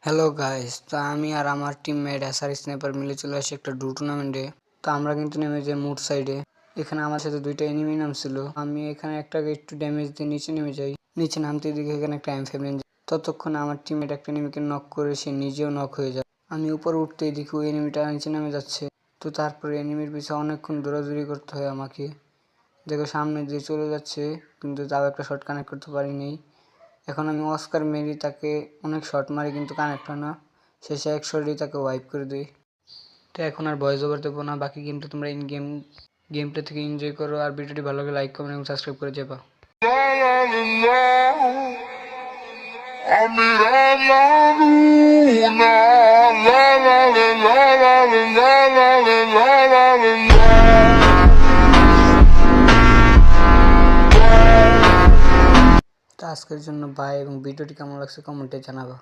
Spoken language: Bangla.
হ্যালো গাইস, তো আমি আর আমার টিমমেট এসআর স্নাইপার মিলে চলে আসি একটা ডু টুর্নামেন্টে। তো আমরা কিন্তু নেমে যাই মুড সাইডে। এখানে আমার সাথে দুইটা এনিমি নামছিল। আমি এখানে একটাকে একটু ড্যামেজ দিয়ে নিচে নেমে যাই। নিচে নামতে দিকে এখানে একটা M7 ততক্ষণ আমার টিমমেট একটা এনিমিকে নক করে সে নিজেও নক হয়ে যায়। আমি উপরে উঠতেই দেখি ওই এনিমিটা নিচে নেমে যাচ্ছে। তো তারপরে এনিমির পিছনে অনেকক্ষণ দৌড়াদৌড়ি করতে হয় আমাকে। দেখো সামনে দিয়ে চলে যাচ্ছে, কিন্তু তাও একটা শট কানেক্ট করতে পারিনি। এখন আমি অস্কার মেরি তাকে অনেক শট মারি, কিন্তু কানেক্ট হয় না। শেষে এক শটেই তাকে ওয়াইপ করে দিই। তো এখন আর ভয়েস ওভার দেবো না, বাকি গেমটা তোমরা ইন গেম প্লে থেকে এনজয় করো। আর ভিডিওটি ভালো লাগে লাইক কমেন্ট এবং সাবস্ক্রাইব করে যাবা। তো আজকের জন্য বাই, এবং ভিডিওটি কেমন লাগছে কমেন্টে জানাবা।